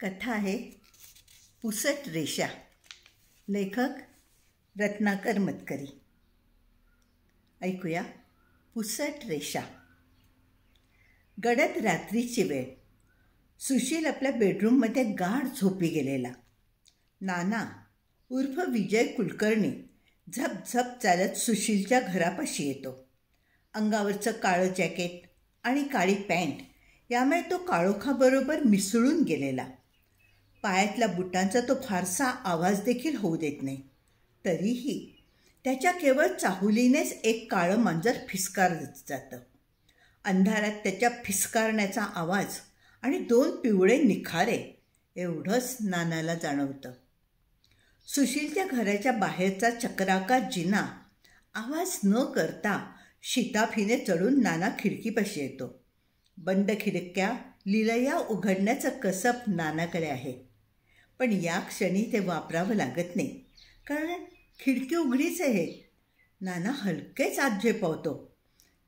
कथा आहे पुसट रेषा. लेखक रत्नाकर मतकरी. ऐकूया पुसट रेषा. गडद रात्रीची वेळ. सुशील आपल्या बेडरूममध्ये गाढ झोपी गेलेला. नाना उर्फ विजय कुलकर्णी झपझप चालत सुशीलच्या घरापाशी येतो. अंगावरचं काळं जॅकेट आणि काळी पॅन्ट यामुळे तो काळोखाबरोबर मिसळून गेलेला. पायातल्या बुटांचा तो फारसा आवाज देखील होऊ देत नाही. तरीही त्याच्या केवळ चाहुलीनेच एक काळं मांजर फिसकारत जातं. अंधारात त्याच्या फिसकारण्याचा आवाज आणि 2 पिवळे निखारे एवढंच नानाला जाणवतं. सुशीलच्या घराच्या बाहेरचा चक्राकार जिना आवाज न करता शिताफीने चढून नाना खिडकीपाशी येतो. बंद खिडक्या लिलया उघडण्याचं कसब नानाकडे आहे, पण या क्षणी ते वापरावं लागत नाही, कारण खिडकी उघडीच आहे. नाना हलकेच आत झेपावतो.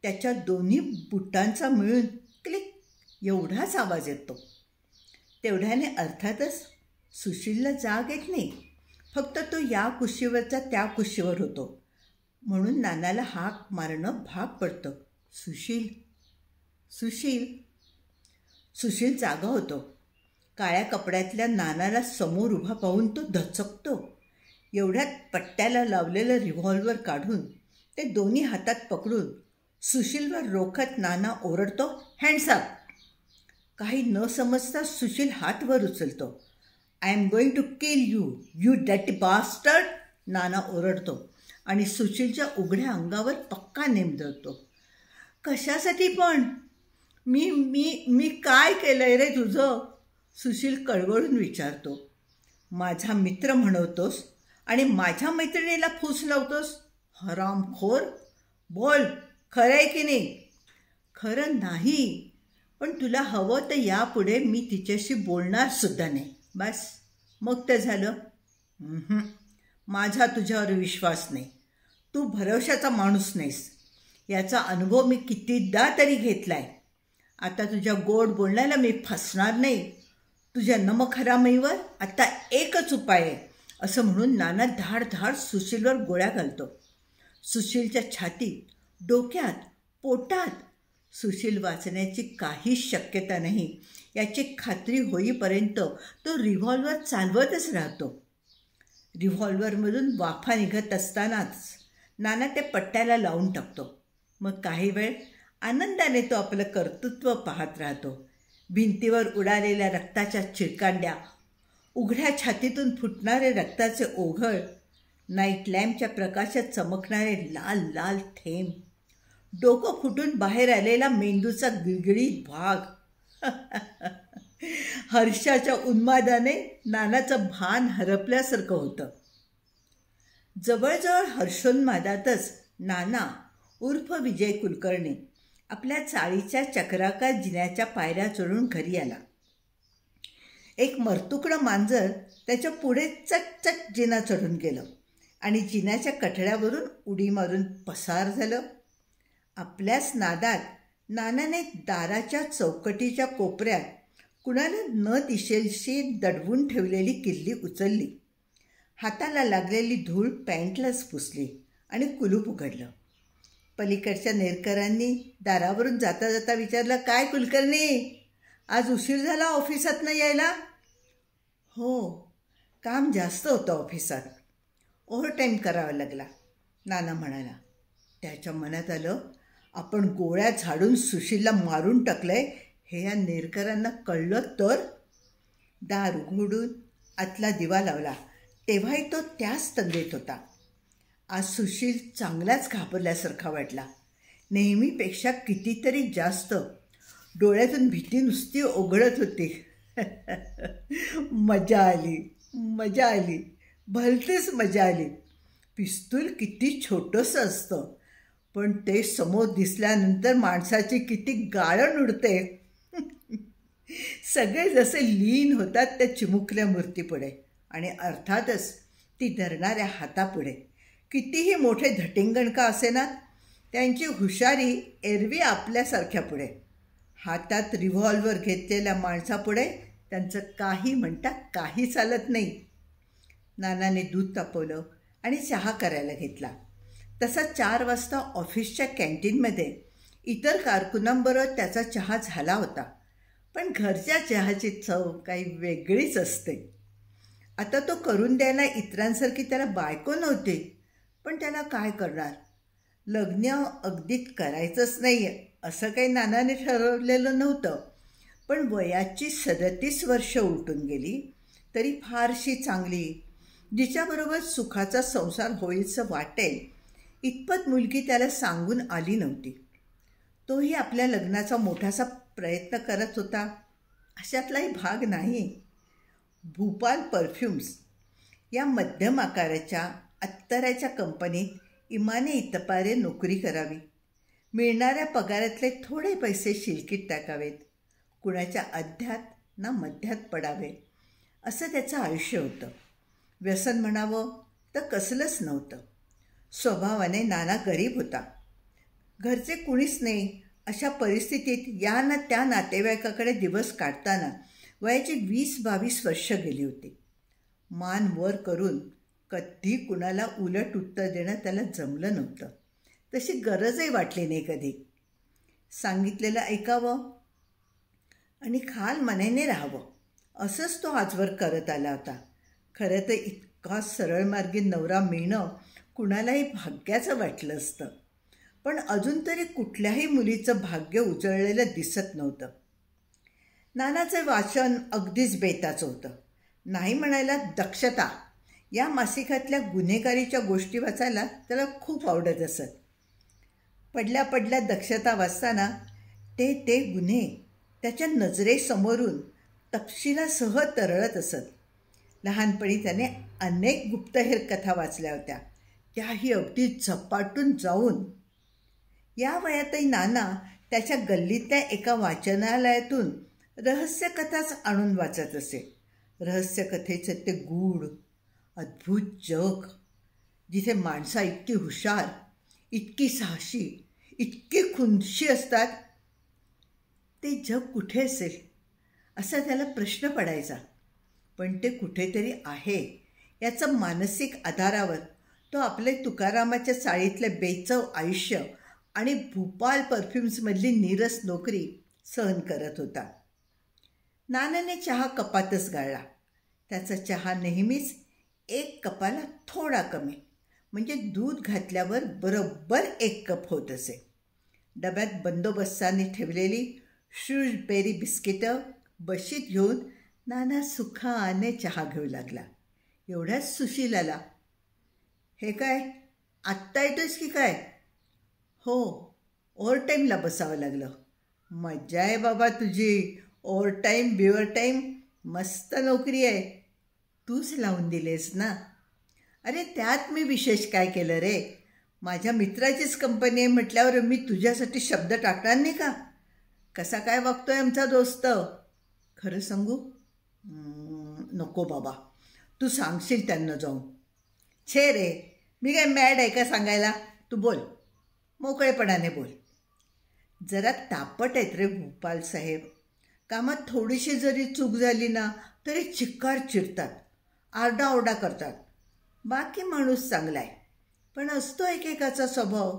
त्याच्या दोन्ही बुटांचा मिळून क्लिक एवढाच आवाज येतो. तेवढ्याने अर्थातच सुशीलला जाग येत नाही. फक्त तो या कुशीवरचा त्या कुशीवर होतो, म्हणून नानाला हाक मारणं भाग पडतं. सुशील सुशील. सुशील जागा होतो. काळ्या कपड्यातल्या नानाला समोर उभा पाहून तो धचकतो. एवढ्यात पट्ट्याला लावलेलं रिव्हॉल्वर काढून ते दोन्ही हातात पकडून सुशीलवर रोखत नाना ओरडतो, हँड्स अप. काही न समजता सुशील हात वर उचलतो. I am going to kill you, you dirty bastard. नाना ओरडतो आणि सुशीलच्या उघड्या अंगावर पक्का नेम धरतो. कशासाठी पण? मी मी मी काय केलंय रे तुझं? सुशील कळवळून विचारतो. माझा मित्र म्हणवतोस आणि माझ्या मैत्रिणीला फूस लावतोस? हरामखोर. बोल, खरं आहे की नाही? खरं नाही, पण तुला हवं तर यापुढे मी तिच्याशी बोलणार सुद्धा नाही. बस, मग ते झालं. माझा तुझ्यावर विश्वास नाही. तू भरवशाचा माणूस नाहीस. याचा अनुभव मी कितीदा तरी घेतला आहे. आता तुझ्या गोड बोलण्याला मी फसणार नाही. तुझ्या नमखरामीवर आता एकच उपाय आहे, असं म्हणून नाना धाड धाड सुशीलवर गोळ्या घालतो. सुशीलच्या छातीत, डोक्यात, पोटात. सुशील वाचण्याची काहीच शक्यता नाही याची खात्री होईपर्यंत तो रिव्हॉल्वर चालवतच राहतो. रिव्हॉल्वरमधून वाफा निघत असतानाच नाना त्या पट्ट्याला लावून टाकतो. मग काही वेळ आनंदाने तो आपलं कर्तृत्व पाहत राहतो. भिंतीवर उडालेल्या रक्ताच्या चिरकांड्या, उघड्या छातीतून फुटणारे रक्ताचे ओघळ, नाईट लॅम्पच्या प्रकाशात चमकणारे लाल लाल थेंब, डोकं फुटून बाहेर आलेला मेंदूचा गिळगिळीत भाग. हर्षाच्या उन्मादाने नानाचं भान हरपल्यासारखं होतं. जवळजवळ हर्षोन्मादातच नाना उर्फ विजय कुलकर्णी आपल्या चाळीच्या चक्राकार जिन्याच्या पायऱ्या चढून घरी आला. एक मरतुकडं मांजर त्याच्या पुढे चटचट जिना चढून गेलं आणि जिन्याच्या कठड्यावरून उडी मारून पसार झालं. आपल्याच नादात नानाने दाराच्या चौकटीच्या कोपऱ्यात कुणाला न दिशेलशी दडवून ठेवलेली किल्ली उचलली. हाताला लागलेली धूळ पॅन्टलाच पुसली आणि कुलूप उघडलं. पलीकडच्या नेरकरांनी दारावरून जाता जाता विचारलं, काय कुलकर्णी, आज उशीर झाला ऑफिसात न यायला? हो, काम जास्त होतं ऑफिसात, ओव्हरटाईम करावा लागला, नाना म्हणाला. त्याच्या मनात आलं, आपण गोळ्या झाडून सुशीलला मारून टाकलंय हे या नेरकरांना कळलं तर. दार उघडून आतला दिवा लावला तेव्हाही तो त्याच तंद्रीत होता. आज सुशील चांगलाच घाबरल्यासारखा वाटला. नेहमीपेक्षा कितीतरी जास्त. डोळ्यातून भीती नुसती ओघळत होती. मजा आली, मजा आली, भलतीच मजा आली. पिस्तूल किती छोटंसं असतं, पण ते समोर दिसल्यानंतर माणसाची किती गाळण उडते. सगळे जसे लीन होतात त्या चिमुकल्या मूर्तीपुढे आणि अर्थातच ती धरणाऱ्या हातापुढे. कितीही मोठे धटिंगण का असेना, त्यांची हुशारी एरवी आपल्यासारख्या पुढे. हातात रिव्हॉल्वर घेतलेल्या माणसापुढे त्यांचं काही म्हणता काही चालत नाही. नानाने दूध तापवलं आणि चहा करायला घेतला. तसा 4 वाजता ऑफिसच्या कॅन्टीनमध्ये इतर कारकुनांबरोबर त्याचा चहा झाला होता. पण घरच्या चहाची चव काही वेगळीच असते. आता तो करून द्यायला इतरांसारखी त्याला बायको नव्हती, पण त्याला काय करणार? लग्न अगदीच करायचंच नाही असं काही नानाने ठरवलेलं नव्हतं. पण वयाची 37 वर्ष उलटून गेली तरी फारशी चांगली, जिच्याबरोबर सुखाचा संसार होईलचं वाटेल इतपत मुलगी त्याला सांगून आली नव्हती. तोही आपल्या लग्नाचा मोठासा प्रयत्न करत होता, अशातलाही भाग नाही. भूपाल परफ्युम्स या मध्यम आकाराच्या अत्तराच्या कंपनीत इमाने इतपारे नोकरी करावी, मिळणाऱ्या पगारातले थोडे पैसे शिलकीत टाकावेत, कुणाच्या अध्यात ना मध्यात पडावे, असं त्याचं आयुष्य होतं. व्यसन म्हणावं तर कसलंच नव्हतं. स्वभावाने नाना गरीब होता. घरचे कुणीच नाही अशा परिस्थितीत या ना त्या नातेवाईकाकडे दिवस काढताना वयाची 20-22 वर्ष गेली होती. मान वर करून कधी कुणाला उलट उत्तर देणं त्याला जमलं नव्हतं. तशी गरजही वाटली नाही कधी. सांगितलेलं ऐकावं आणि खाल मनाने राहावं असंच तो आजवर करत आला होता. खरं तर इतका सरळमार्गी नवरा मिळणं कुणालाही भाग्याचं वाटलं असतं, पण अजून तरी कुठल्याही मुलीचं भाग्य उजळलेलं दिसत नव्हतं. नानाचं वाचन अगदीच बेताचं होतं. नाही म्हणायला दक्षता या मासिकातल्या गुन्हेगारीच्या गोष्टी वाचायला त्याला खूप आवडत असत. पडल्या दक्षता वाचताना ते गुन्हे त्याच्या नजरेसमोरून तपशिलासह तरळत असत. लहानपणी त्याने अनेक गुप्तहेर कथा वाचल्या होत्या, त्याही अगदी झपाटून जाऊन. या वयातही नाना त्याच्या गल्लीतल्या एका वाचनालयातून रहस्यकथाच आणून वाचत असे. रहस्यकथेचं ते गूढ अद्भुत जग, जिथे माणसा इतकी हुशार, इतकी साहसी, इतकी खुनशी असतात, ते जग कुठे असेल असा त्याला प्रश्न पडायचा. पण ते कुठेतरी आहे याचं मानसिक आधारावर तो आपले तुकारामाच्या चाळीतले बेचव आयुष्य आणि भूपाल परफ्युम्समधली नीरस नोकरी सहन करत होता. नानाने चहा कपातच गाळला. त्याचा चहा नेहमीच 1 कपाला थोडा कमी, म्हणजे दूध घातल्यावर बरोबर 1 कप होत असे. डब्यात बंदोबस्ताने ठेवलेली श्रूजबेरी बिस्किटं बशीत घेऊन नाना सुखाने चहा घेऊ लागला. एवढ्याच सुशील आला. हे काय, आत्ता येतोयस की काय? हो, ओव्हरटाईमला बसावं लागलं. मज्जा आहे बाबा तुझी. ओव्हरटाईम बिवरटाईम मस्त नोकरी आहे. तूच लावून दिलेस ना? अरे त्यात मी विशेष काय केलं रे? माझ्या मित्राचीच कंपनी आहे म्हटल्यावर मी तुझ्यासाठी शब्द टाकणार नाही का? कसा काय वागतोय आमचा दोस्त? खरं सांगू? नको बाबा, तू सांगशील त्यांना जाऊन. छे रे, मी काय मॅड आहे का सांगायला? तू बोल, मोकळेपणाने बोल. जरा तापट आहेत रे भूपाल साहेब. कामात थोडीशी जरी चूक झाली ना तरी चिक्कार चिरतात, आरडाओरडा करतात. बाकी माणूस चांगला आहे, पण असतो एकेकाचा स्वभाव.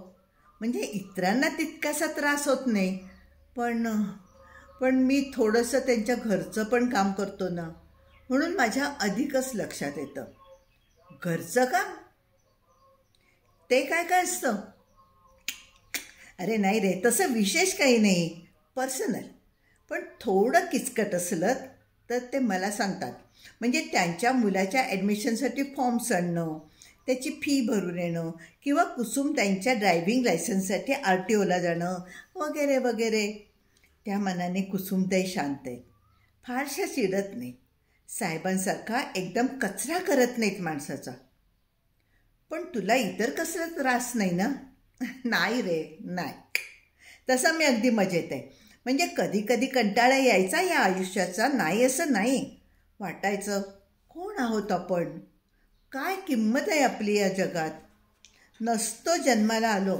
म्हणजे इतरांना तितकासा त्रास होत नाही, पण मी थोडंसं त्यांच्या घरचं पण काम करतो ना, म्हणून माझ्या अधिकच लक्षात येतं. घरचं काम? ते काय असतं? अरे नाही रे, तसं विशेष काही नाही, पर्सनल. पण थोडं किचकट असलं तर ते मला सांगतात. म्हणजे त्यांच्या मुलाच्या ॲडमिशनसाठी फॉर्म्स आणणं, त्याची फी भरून येणं, किंवा कुसुम त्यांच्या ड्रायव्हिंग लायसन्ससाठी RTOला जाणं वगैरे वगैरे. त्या मनाने कुसुमताई शांत आहेत, फारशा चिडत नाहीत. साहेबांसारखा एकदम कचरा करत नाहीत माणसाचा. पण तुला इतर कसला त्रास नाही ना? नाही रे, नाही. तसं मी अगदी मजेत आहे. म्हणजे कधी कधी कंटाळा यायचा या आयुष्याचा, नाही असं नाही. वाटायचं कोण आहोत आपण, काय किंमत आहे आपली या जगात. नसतो जन्माला आलो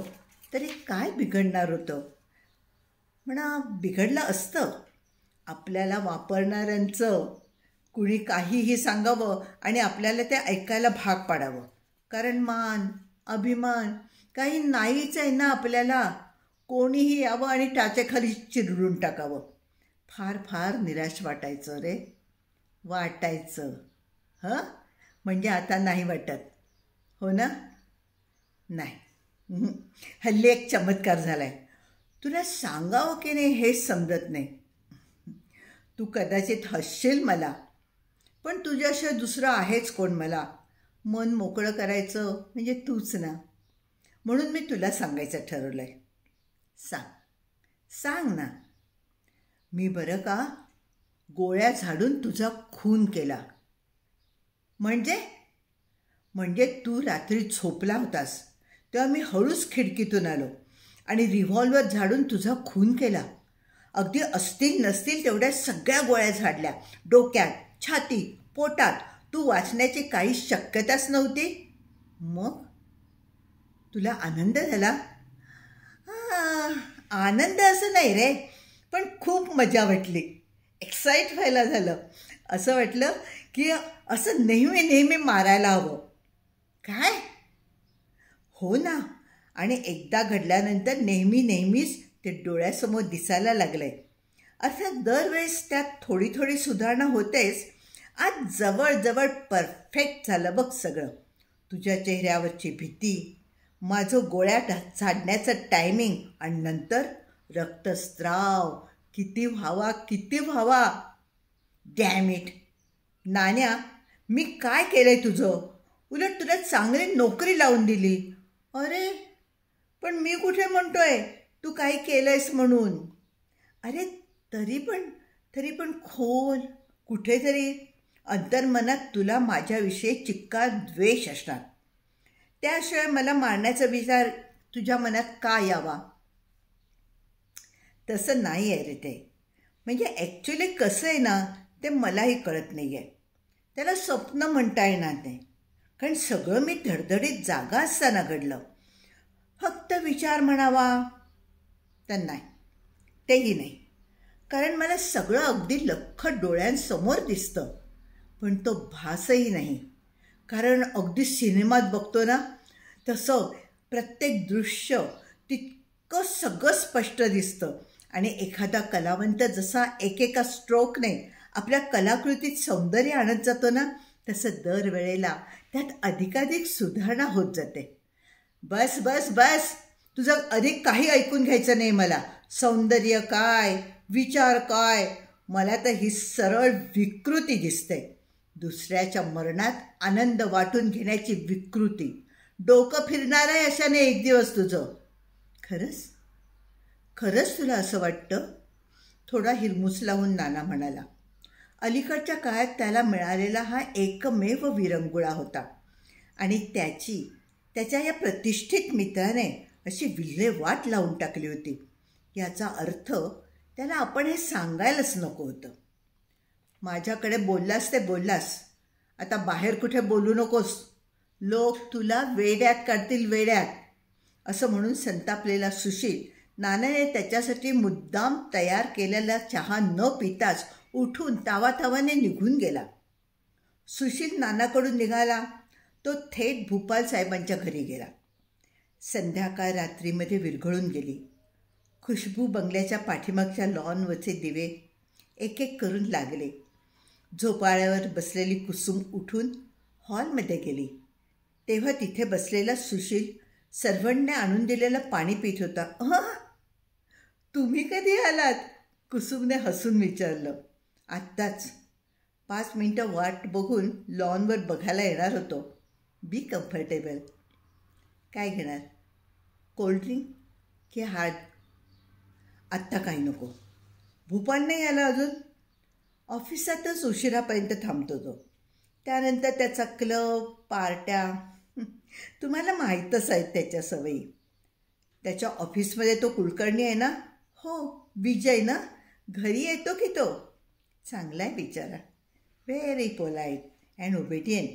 तरी काय बिघडणार होतं म्हणा. बिघडलं असतं आपल्याला वापरणाऱ्यांचं कुणी काहीही सांगावं आणि आपल्याला ते ऐकायला भाग पाडावं. कारण मान अभिमान काही नाहीच आहे ना आपल्याला. कोणीही यावं आणि टाचेखाली चिरडून टाकावं. फार फार निराश वाटायचं रे, वाटायचं. हं, म्हणजे आता नाही वाटत, हो ना? नाही. हल्ली एक चमत्कार झाला आहे. तुला सांगावं की नाही हेच समजत नाही. तू कदाचित हसशील मला, पण तुझ्याशिवाय दुसरं आहेच कोण मला मन मोकळं करायचं म्हणजे तूच ना. म्हणून मी तुला सांगायचं ठरवलं आहे. सांग ना. मी बरं का गोळ्या झाडून तुझा खून केला. म्हणजे तू रात्री झोपला होतास तेव्हा मी हळूच खिडकीतून आलो आणि रिव्हॉल्वर झाडून तुझा खून केला. अगदी असतील नसतील तेवढ्या सगळ्या गोळ्या झाडल्या. डोक्यात, छाती, पोटात. तू वाचण्याची काही शक्यताच नव्हती. मग तुला आनंद झाला? आनंद असं नाही रे, पण खूप मजा वाटली. एक्साईट व्हायला झालं. असं वाटलं की असं नेहमी नेहमी मारायला हवं. काय? हो ना. आणि एकदा घडल्यानंतर नेहमीच ते डोळ्यासमोर दिसायला लागलंय. अर्थात दरवेळेस त्यात थोडी थोडी सुधारणा होतेच. आज जवळजवळ परफेक्ट झालं बघ सगळं. तुझ्या चेहऱ्यावरची भीती, माझं गोळ्या झाडण्याचं टायमिंग आणि नंतर रक्तस्राव किती व्हावा. Dam it. नाण्या, मी काय केलंय तुझं? उलट तुला चांगली नोकरी लावून दिली. अरे पण मी कुठे म्हणतोय तू काही केलंयस म्हणून. अरे तरी पण खोल कुठेतरी अंतर्मनात तुला माझ्याविषयी चिक्कार द्वेष असणार. त्याशिवाय मला मारण्याचा विचार तुझ्या मनात का यावा? तसं नाही आहे रे ते. म्हणजे ॲक्च्युली कसं आहे ना ते मलाही कळत नाही आहे. त्याला स्वप्न म्हणता येणार नाही, कारण सगळं मी धडधडीत जागा असताना घडलं. फक्त विचार म्हणावा तर नाही, तेही नाही. कारण मला सगळं अगदी लख्ख डोळ्यांसमोर दिसतं, पण तो भासही नाही. कारण अगदी सिनेमात बघतो ना तसं प्रत्येक दृश्य तितकं सगळं स्पष्ट दिसतं. आणि एखादा कलावंत जसा एकेका स्ट्रोकने आपल्या कलाकृतीत सौंदर्य आणत जातो ना, तसं दरवेळेला त्यात अधिकाधिक सुधारणा होत जाते. बस बस बस, तुझं अधिक काही ऐकून घ्यायचं नाही मला. सौंदर्य काय, विचार काय, मला तर ही सरळ विकृती दिसते. दुसऱ्याच्या मरणात आनंद वाटून घेण्याची विकृती. डोकं फिरणार आहे अशाने एक दिवस तुझं. खरंच तुला असं वाटतं? थोडा हिरमुस लावून नाना म्हणाला. अलीकडच्या काळात त्याला मिळालेला हा एकमेव विरंगुळा होता आणि त्याच्या या प्रतिष्ठित मित्राने अशी विल्हेवाट लावून टाकली होती. याचा अर्थ त्याला आपण हे सांगायलाच नको होतं. माझ्याकडे बोललास ते बोललास, आता बाहेर कुठे बोलू नकोस. लोक तुला वेड्यात काढतील, वेड्यात. असं म्हणून संतापलेला सुशील नानाने त्याच्यासाठी मुद्दाम तयार केलेला चहा न पिताच उठून तावातावाने निघून गेला. सुशील नानाकडून निघाला तो थेट भूपाल साहेबांच्या घरी गेला. संध्याकाळ रात्रीमध्ये विरघळून गेली. खुशबू बंगल्याच्या पाठीमागच्या लॉनवरचे दिवे एक एक करून लागले. झोपाळ्यावर बसलेली कुसुम उठून हॉलमध्ये गेली. तेव्हा तिथे बसलेला सुशील सर्वंटने आणून दिलेलं पाणी पित होता. तुम्ही कधी आलात? कुसुमने हसून विचारलं. आत्ताच. 5 मिनिटं वाट बघून लॉनवर बघायला येणार होतो. Be comfortable. काय घेणार, कोल्ड्रिंक की हार्ड? आत्ता काही नको. भूपाल नाही आला अजून? ऑफिसातच उशिरापर्यंत थांबतो तो. त्यानंतर त्याचा क्लब, पार्ट्या, तुम्हाला माहीतच आहेत त्याच्या सवयी. त्याच्या ऑफिसमध्ये तो कुलकर्णी आहे ना? हो, विजय ना? घरी येतो की तो? चांगला आहे बिचारा. Very polite and obedient.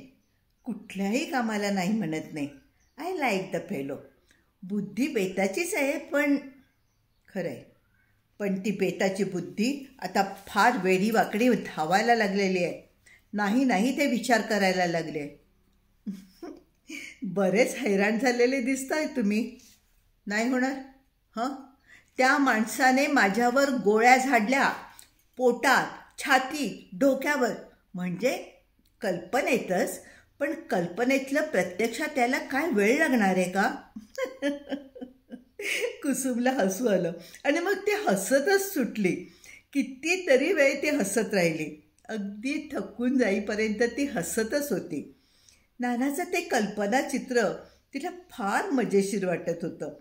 कुठल्याही कामाला नाही म्हणत नाही. I like the fellow. बुद्धी बेताचीच आहे, पण खरं आहे, पण ती बेताची बुद्धी आता फार वेडी वाकडी धावायला लागलेली आहे. नाही नाही ते विचार करायला लागले. बरेच हैराण झालेले दिसताय तुम्ही. नाही होणार? हं, त्या माणसाने माझ्यावर गोळ्या झाडल्या, पोटात, छातीत, डोक्यावर. म्हणजे कल्पनेतच, पण कल्पनेतलं प्रत्यक्षात त्याला काय वेळ लागणार आहे का? कुसुमला हसू आलं आणि मग ती हसतच सुटली. कितीतरी वेळ ती हसत राहिली. अगदी थकून जाईपर्यंत ती हसतच होती. नानाचं ते कल्पनाचित्र तिला फार मजेशीर वाटत होतं.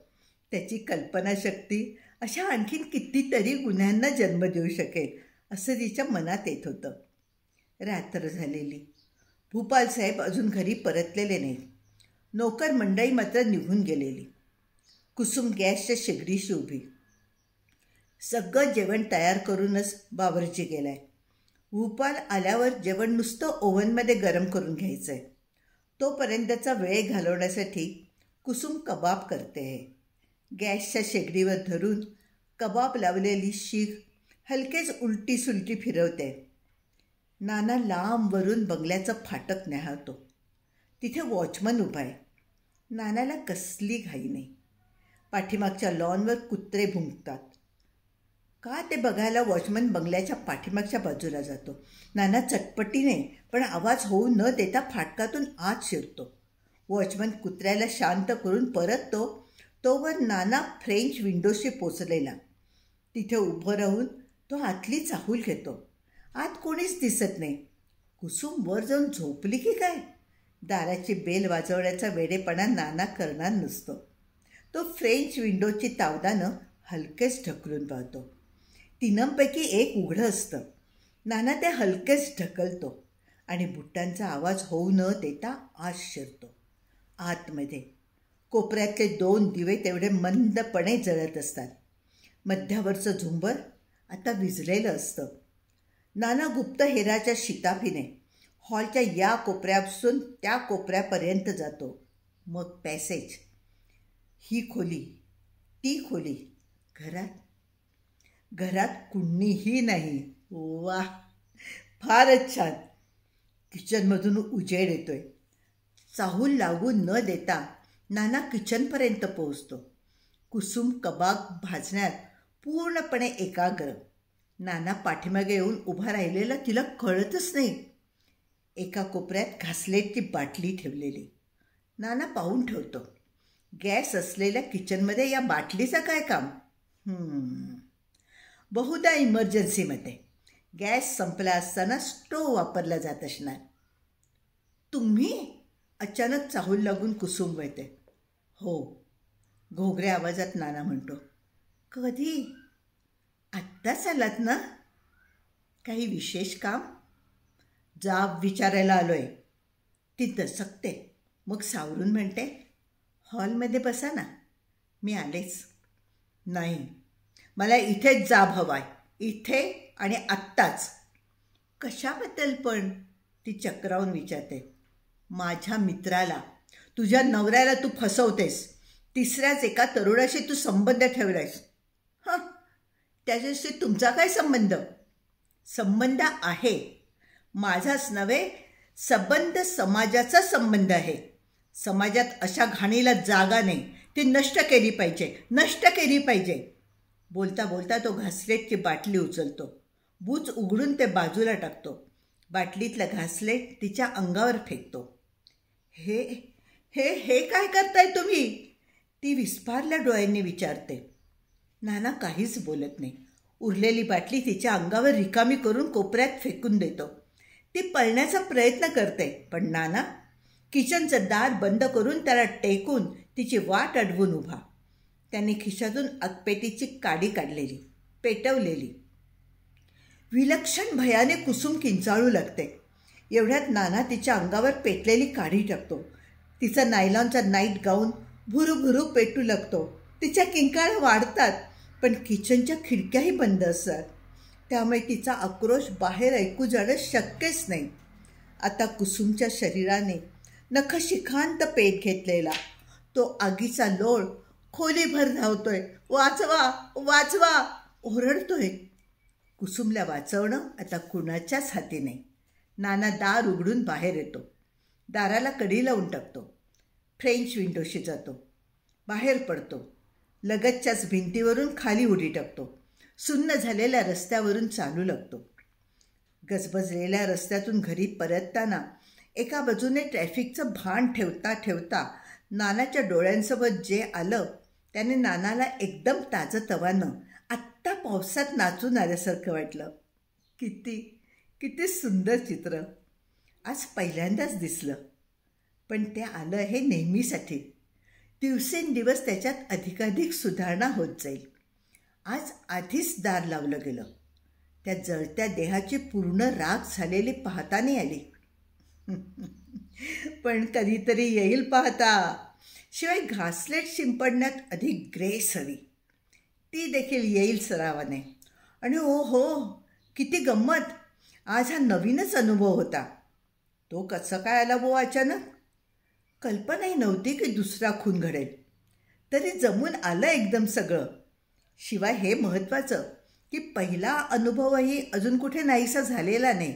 त्याची कल्पनाशक्ती अशा आणखीन कितीतरी गुन्ह्यांना जन्म देऊ शकेल असं तिच्या मनात येत होतं. रात्र झालेली. भूपालसाहेब अजून घरी परतलेले नाहीत. नोकर मंडळी मात्र निघून गेलेली. कुसुम गॅसच्या शेगडीशी उभी. सगळं जेवण तयार करूनच बावर्ची गेलाय. भूपाल आल्यावर जेवण नुसतं ओव्हनमध्ये गरम करून घ्यायचं आहे. तोपर्यंतचा वेळ घालवण्यासाठी कुसुम कबाब करते आहे. गॅसच्या शेगडीवर धरून कबाब लावलेली शीख हलकेच उलटी सुलटी फिरवते. नाना लांबवरून बंगल्याचं फाटक न्याहाळतो. तिथे वॉचमन उभा आहे. नानाला कसली घाई नाही. पाठीमागच्या लॉनवर कुत्रे भुंकतात. का ते बघायला वॉचमन बंगल्याच्या पाठीमागच्या बाजूला जातो. नाना चटपटीने पण आवाज होऊ न देता फाटकातून आत शिरतो. वॉचमन कुत्र्याला शांत करून परततो. तोवर नाना फ्रेंच विंडोशी पोचलेला. तिथे उभं राहून तो आतली चाहूल घेतो. आत कोणीच दिसत नाही. कुसुम वर जाऊन झोपली की काय? दाराची बेल वाजवण्याचा वेडेपणा नाना करणार नसतो. तो फ्रेंच विंडोची तावदानं हलकेच ढकलून पाहतो. तिनांपैकी एक उघडं असतं. नाना ते हलकेच ढकलतो आणि बुटांचा आवाज होऊ न देता आत शिरतो. आतमध्ये कोपऱ्यातले 2 दिवे तेवढे मंदपणे जळत असतात. मध्यावरचं झुंबर आता विझलेलं असतं. नाना गुप्तहेराच्या शिताफीने हॉलच्या या कोपऱ्यापासून त्या कोपऱ्यापर्यंत जातो. मग पॅसेज. ही खोली, ती खोली. घरात कुणीही नाही. वा, फारच छान. किचनमधून उजेड येतोय. चाहूल लागू न देता नाना किचनपर्यंत पोहोचतो. कुसुम कबाब भाजण्यात पूर्णपणे एकाग्र. नाना पाठीमागे येऊन उभा राहिलेला तिला कळतच नाही. एका कोपऱ्यात घासलेटची बाटली ठेवलेली. नाना पाहून ठेवतो. गॅस असलेल्या किचनमध्ये या बाटलीचं काय काम? बहुधा इमर्जन्सीमध्ये गॅस संपला असताना स्टोव वापरला जात असणार. तुम्ही? अचानक चाहूल लागून कुसुम वळते. हो, घोगऱ्या आवाजात नाना म्हणतो. कधी? आत्ताच आलात ना? काही विशेष काम? जाब विचारायला आलोय. ती दचकते. मग सावरून म्हणते, हॉलमध्ये बसा ना, मी आलेच. नाही, मला इथेच जाब हवाय. इथे आणि आत्ताच. कशाबद्दल पण? ती चक्रावून विचारते. माझ्या मित्राला, तुझ्या नवऱ्याला तू फसवतेस. तिसऱ्याच एका तरुणाशी तू संबंध ठेवलायस. हां, त्याच्याशी तुमचा काय संबंध? संबंध आहे. माझाच नव्हे, संबंध समाजाचा संबंध आहे. समाजात अशा घाणीला जागा नाही. ती नष्ट केली पाहिजे, नष्ट केली पाहिजे. बोलता बोलता तो घासलेटची बाटली उचलतो. बूच उघडून ते बाजूला टाकतो. बाटलीतलं घासलेट तिच्या अंगावर फेकतो. हे हे हे काय करताय तुम्ही? ती विस्फारल्या डोळ्यांनी विचारते. नाना काहीच बोलत नाही. उरलेली बाटली तिच्या अंगावर रिकामी करून कोपऱ्यात फेकून देतो. ती पळण्याचा प्रयत्न करते, पण नाना किचनचं दार बंद करून त्याला टेकून तिची वाट अडवून उभा. त्याने खिशातून अगपेटीची काडी काढलेली, पेटवलेली. विलक्षण भयाने कुसुम किंचाळू लागते. एवढ्यात नाना तिच्या अंगावर पेटलेली काडी टाकतो. तिचा नायलॉनचा नाईट गाऊन भुरूभुरू पेटू लागतो. तिच्या किंकाळ्या वाढतात, पण किचनच्या खिडक्याही बंद असतात. त्यामुळे तिचा आक्रोश बाहेर ऐकू जाणं शक्यच नाही. आता कुसुमच्या शरीराने नखशिखांत पेट घेतलेला तो आगीचा लोळ खोलीभर धावतोय. वाचवा, वाचवा. ओरडतोय. कुसुमला वाचवणं आता कुणाच्याच हाती नाही. नाना दार उघडून बाहेर येतो. दाराला कडी लावून टाकतो. फ्रेंच विंडोशी जातो. बाहेर पडतो. लगतच्याच भिंतीवरून खाली उडी टाकतो. सुन्न झालेल्या रस्त्यावरून चालू लागतो. गजबजलेल्या रस्त्यातून घरी परतताना एका बाजूने ट्रॅफिकचं भान ठेवता ठेवता नानाच्या डोळ्यांसोबत जे आलं त्याने नानाला एकदम ताजंतवानं आत्ता पावसात नाचून आल्यासारखं वाटलं. किती किती सुंदर चित्र आज पहिल्यांदाच दिसलं. पण ते आलं हे नेहमीसाठी. दिवसेंदिवस त्याच्यात अधिकाधिक सुधारणा होत जाईल. आज आधीच दार लावलं गेलं. त्या जळत्या देहाची पूर्ण राख झालेली पाहता नाही आली. पण कधीतरी येईल पाहता. शिवाय घासलेट शिंपडण्यात अधिक ग्रेस हवी. ती देखील येईल सरावाने. आणि ओ हो, किती गंमत. आज हा नवीनच अनुभव होता. तो कसं काय आला वो अचानक? कल्पनाही नव्हती की दुसरा खून घडेल. तरी जमून आलं एकदम सगळं. शिवाय हे महत्त्वाचं की पहिला अनुभवही अजून कुठे नाहीसा झालेला नाही.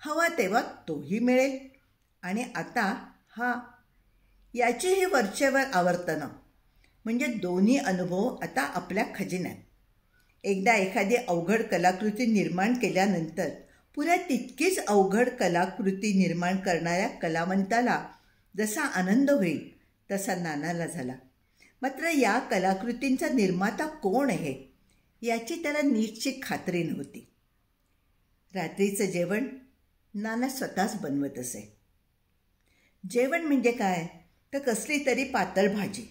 हवा तेव्हा तोही मिळेल. आणि आता हा, याचीही वरचेवर आवर्तनं. म्हणजे दोन्ही अनुभव आता आपल्या खजिन्यात. एकदा एखादी अवघड कलाकृती निर्माण केल्यानंतर पुन्हा तितकीच अवघड कलाकृती निर्माण करणाऱ्या कलावंताला जसा आनंद होईल तसा नानाला झाला. मात्र या कलाकृतींचा निर्माता कोण आहे याची त्याला नीटची खात्री नव्हती. रात्रीचं जेवण नाना स्वतःच बनवत असे. जेवण म्हणजे काय तर कसली तरी पातळ भाजी.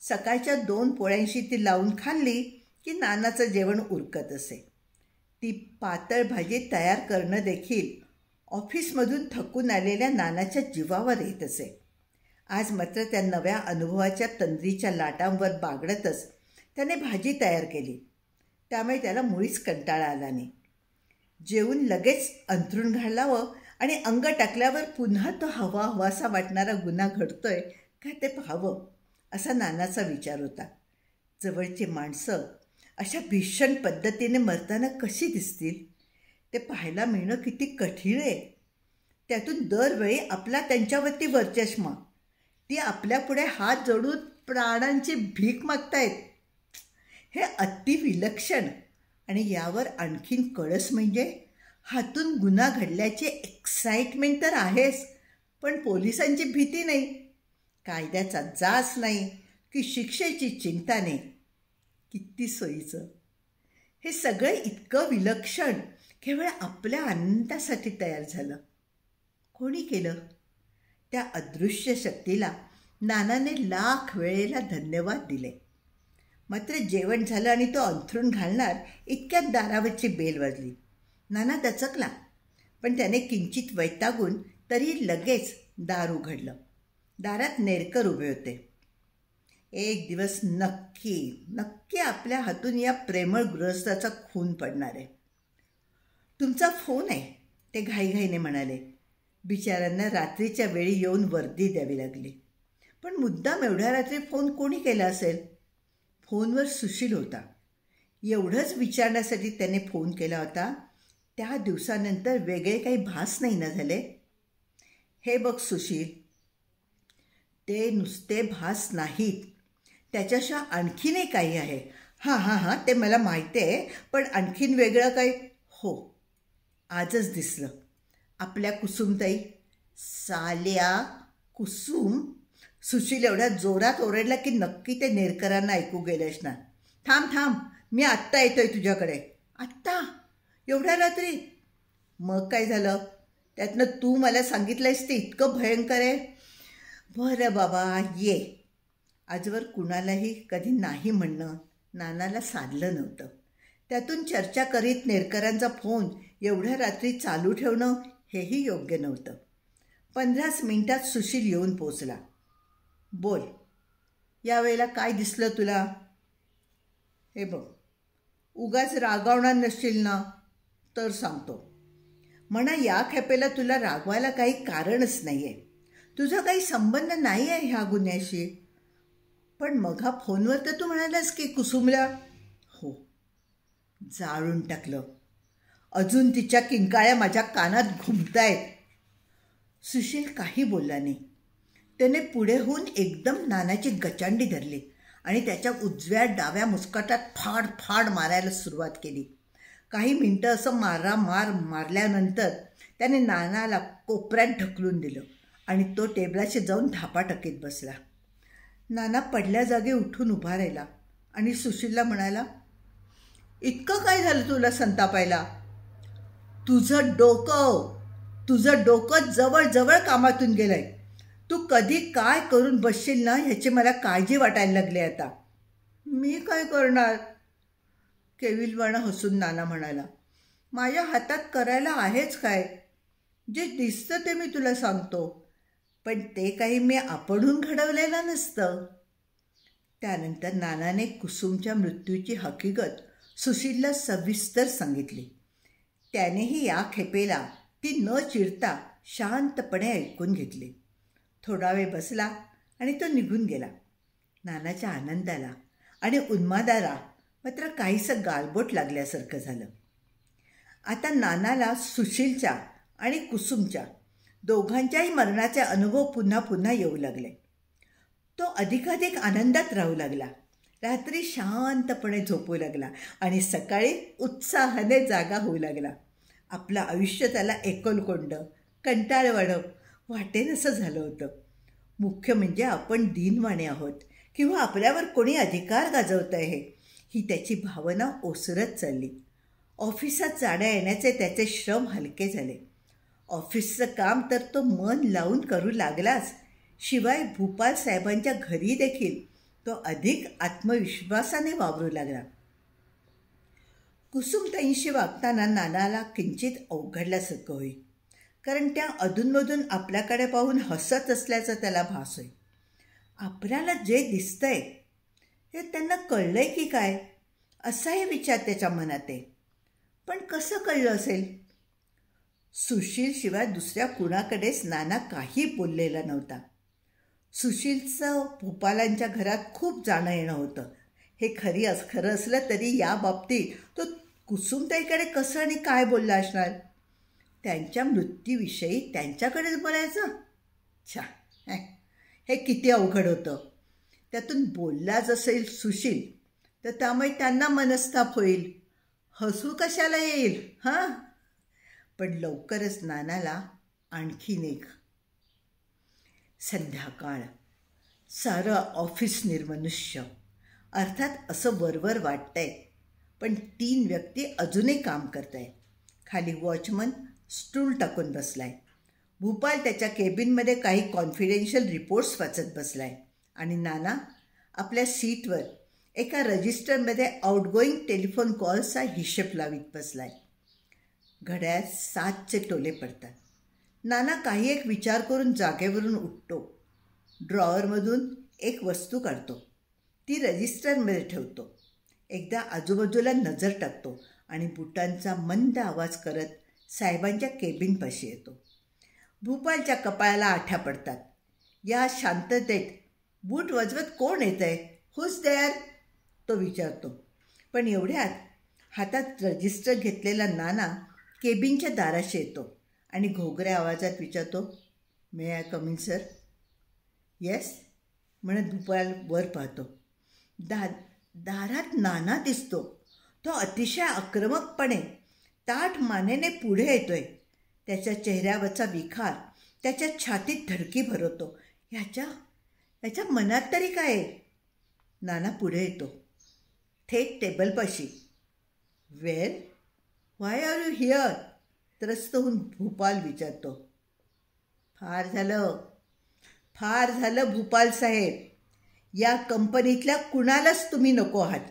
सकाळच्या 2 पोळ्यांशी ती लावून खाल्ली की नानाचं जेवण उरकत असे. ती पातळ भाजी तयार करणं देखील ऑफिसमधून थकून आलेल्या नानाच्या जीवावर येत असे. आज मात्र त्या नव्या अनुभवाच्या तंद्रीच्या लाटांवर बागडतच त्याने भाजी तयार केली. त्यामुळे त्याला मुळीच कंटाळा आला नाही. जेवून लगेच अंथरूण घालावं आणि अंग टाकल्यावर पुन्हा तो हवा हवासा वाटणारा गुन्हा घडतोय का ते पाहावं असा नानाचा विचार होता. जवळची माणसं अशा भीषण पद्धतीने मरताना कशी दिसतील ते पाहायला मिळणं किती कठीण आहे. त्यातून दरवेळी आपला त्यांच्यावरती वरचष्मा. ती आपल्यापुढे हात जोडून प्राणांची भीक मागतायत. हे अति विलक्षण. आणि यावर आणखीन कळस म्हणजे हातून गुन्हा घडल्याची एक्साइटमेंट तर आहेच, पण पोलिसांची भीती नाही, कायद्याचा जाच नाही की शिक्षेची चिंता नाही. किती सोयीचं. हे सगळं इतकं विलक्षण केवळ आपल्या आनंदासाठी तयार झालं. कोणी केलं? त्या अदृश्य शक्तीला नानाने लाख वेळेला धन्यवाद दिले. मात्र जेवण झालं आणि तो अंथरूण घालणार इतक्यात दारावरची बेल वाजली. नाना दचकला, पण त्याने किंचित वैतागून तरी लगेच दार उघडलं. दारात नेरकर उभे होते. एक दिवस नक्की नक्की आपल्या हातून या प्रेमळ गृहस्थाचा खून पडणार आहे. तुमचा फोन आहे, ते घाईघाईने म्हणाले. बिचाऱ्यांना रात्रीच्या वेळी येऊन वर्दी द्यावी लागली. पण मुद्दाम एवढ्या रात्री फोन कोणी केला असेल? फोनवर सुशील होता. एवढंच विचारण्यासाठी त्याने फोन केला होता. त्या दिवसानंतर वेगळे काही भास नाही ना झाले? हे बघ सुशील, ते नुसते भास नाहीत, त्याच्याशिवाय आणखीनही काही आहे. हां ते मला माहिती आहे, पण आणखीन वेगळं काही? हो, आजच दिसलं. आपल्या कुसुमताई. साल्या कुसुम. सुशील एवढ्या जोरात ओरडला की नक्की ते नेरकरांना ऐकू गेले असणार. थांब, मी आत्ता येतोय तुझ्याकडे. आत्ता? एवढ्या रात्री? मग काय झालं? त्यातनं तू मला सांगितलंयस ते इतकं भयंकर आहे. बरं बाबा ये. आजवर कुणालाही कधी नाही म्हणणं नानाला साधलं नव्हतं. त्यातून चर्चा करीत नेरकरांचा फोन एवढ्या रात्री चालू ठेवणं हेही योग्य नव्हतं. 15 मिनिटात सुशील येऊन पोचला. बोल, यावेळेला काय दिसलं तुला? हे बघ, उगाच रागावणार नसशील ना तर सांगतो. म्हणा या खेपेला तुला रागवायला काही कारणच नाही आहे. तुझा काही संबंध नाही आहे ह्या गुन्ह्याशी. पण मग हा फोनवर तर तू म्हणालास की कुसुमला. हो, जाळून टाकलं. अजून तिच्या किंकाळ्या माझ्या कानात घुमतायत. सुशील काही बोलला नाही. त्याने पुढे होऊन एकदम नानाची गचांडी धरली आणि त्याच्या उजव्या डाव्या मुस्कटात फाड फाड मारायला सुरुवात केली. काही मिनटं असं मारामार मारल्यानंतर त्याने नानाला कोपऱ्यात ढकलून दिलं आणि तो टेबलाशी जाऊन धापाटकीत बसला. नाना पडल्या जागी उठून उभा राहिला आणि सुशीलला म्हणाला, इतकं काय झालं तुला संतापायला? तुझं डोकं जवळ कामातून गेलंय. तू कधी काय करून बसशील ना ह्याची मला काळजी वाटायला लागली आता. मी काय करणार? केविलवाणा हसून नाना म्हणाला, माझ्या हातात करायला आहेच काय? जे दिसतं ते मी तुला सांगतो, पण ते काही मी आपणहून घडवलेलं नसतं. त्यानंतर नानाने कुसुमच्या मृत्यूची हकीकत सुशीलला सविस्तर सांगितली. त्यानेही या खेपेला ती न चिडता शांतपणे ऐकून घेतली. थोडा वेळ बसला आणि तो निघून गेला. नानाच्या आनंदाला आणि उन्मादाला मात्र काहीसं गालबोट लागल्यासारखं झालं. आता नानाला सुशीलच्या आणि कुसुमच्या दोघांच्याही मरणाचे अनुभव पुन्हा पुन्हा येऊ लागले. तो अधिकाधिक आनंदात राहू लागला. रात्री शांतपणे झोपू लागला आणि सकाळी उत्साहाने जागा होऊ लागला. आपलं आयुष्य त्याला एकोलकोंड, कंटाळवाणं वाटेनसं झालं होतं. मुख्य म्हणजे आपण दीनवाणे आहोत किंवा आपल्यावर कोणी अधिकार गाजवत आहे ही त्याची भावना ओसरत चालली. ऑफिसात जाण्या येण्याचे त्याचे श्रम हलके झाले. ऑफिसचं काम तर तो मन लावून करू लागलाच, शिवाय भूपाल साहेबांच्या घरी देखील तो अधिक आत्मविश्वासाने वावरू लागला. कुसुमताईंशी वागताना नानाला किंचित अवघडल्यासारखं होई, कारण त्या अधूनमधून आपल्याकडे पाहून हसत असल्याचा त्याला भास होई. आपल्याला जे दिसतंय हे त्यांना कळलंय की काय असाही विचार त्याच्या मनात आहे. पण कसं कळलं असेल? सुशीलशिवाय दुसऱ्या कुणाकडेच नाना काही बोललेला नव्हता. सुशीलचं भूपालांच्या घरात खूप जाणं येणं होतं. हे खरं असलं तरी या बाबतीत तो कुसुमताईकडे कसं आणि काय बोलला असणार? त्यांच्या मृत्यूविषयी त्यांच्याकडेच बोलायचं? छा, हे किती अवघड होतं. त्यातून बोललाच असेल सुशील तर त्यामुळे त्यांना मनस्ताप होईल, हसू कशाला येईल. हां, पण लवकरच नानाला आणखीन एक. संध्याकाळ. सारं ऑफिस निर्मनुष्य. अर्थात असं वरवर वाटतंय, पण 3 व्यक्ती अजूनही काम करतायत. खाली वॉचमन स्टूल टाकून बसलाय. भूपाल त्याच्या केबिनमध्ये काही कॉन्फिडेन्शियल रिपोर्ट्स वाचत बसलाय आणि नाना आपल्या सीटवर एका रजिस्टरमध्ये आउटगोईंग टेलिफोन कॉल्सचा हिशेब लावित बसलाय. घड्याळात 7चे टोले पडतात. नाना काही एक विचार करून जागेवरून उठतो. ड्रॉवरमधून एक वस्तू काढतो. ती रजिस्टरमध्ये ठेवतो. एकदा आजूबाजूला नजर टाकतो आणि बुटांचा मंद आवाज करत साहेबांच्या केबिनपाशी येतो. भूपालच्या कपाळाला आठ्या पडतात. या शांततेत बूट वाजवत कोण येत आहे? Who's there? तो विचारतो. पण एवढ्यात हातात रजिस्टर घेतलेला नाना केबिनच्या दाराशी येतो आणि घोगऱ्या आवाजात विचारतो, may I come in sir? Yes म्हणत भूपाल वर पाहतो. दारात नाना दिसतो. तो अतिशय आक्रमकपणे ताठ मानेने पुढे येतोय. त्याच्या चेहऱ्यावरचा विखार त्याच्या छातीत धडकी भरवतो. याच्या मनात तरी काय आहे? नाना पुढे येतो, थेट टेबलपाशी. वेल, व्हाय आर यू हिअर? त्रस्त होऊन भूपाल विचारतो. फार झालं भूपाल साहेब. या कंपनीतल्या कुणालाच तुम्ही नको आहात.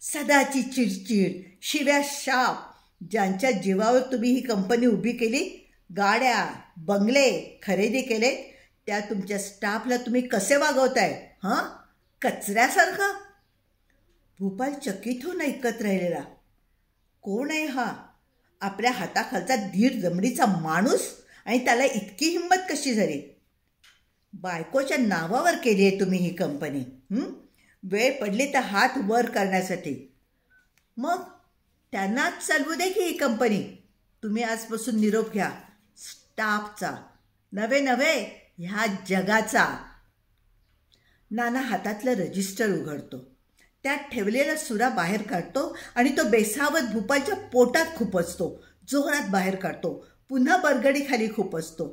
सदाची चिडचिड, शिव्या, शाप. ज्यांच्या जीवावर तुम्ही ही कंपनी उभी केली, गाड्या बंगले खरेदी केले, त्या तुमच्या स्टाफला तुम्ही कसे वागवताय? हां, कचऱ्यासारखं. भूपाल चकित होऊन ऐकत राहिलेला. कोण आहे हा? आपल्या हाताखालचा धीर जमडीचा माणूस, आणि त्याला इतकी हिंमत कशी झाली? बायकोच्या नावावर केली आहे तुम्ही ही कंपनी. वेळ पडली तर हात वर करण्यासाठी. मग त्यांनाच चालवू दे की ही कंपनी. तुम्ही आजपासून निरोप घ्या स्टाफचा, नव्हे नव्हे ह्या जगाचा. नाना हातातलं रजिस्टर उघडतो, त्यात ठेवलेला सुरा बाहेर काढतो आणि तो बेसावत भूपालच्या पोटात खुपसतो. जोरात बाहेर काढतो, पुन्हा बरगडी खाली खुपसतो.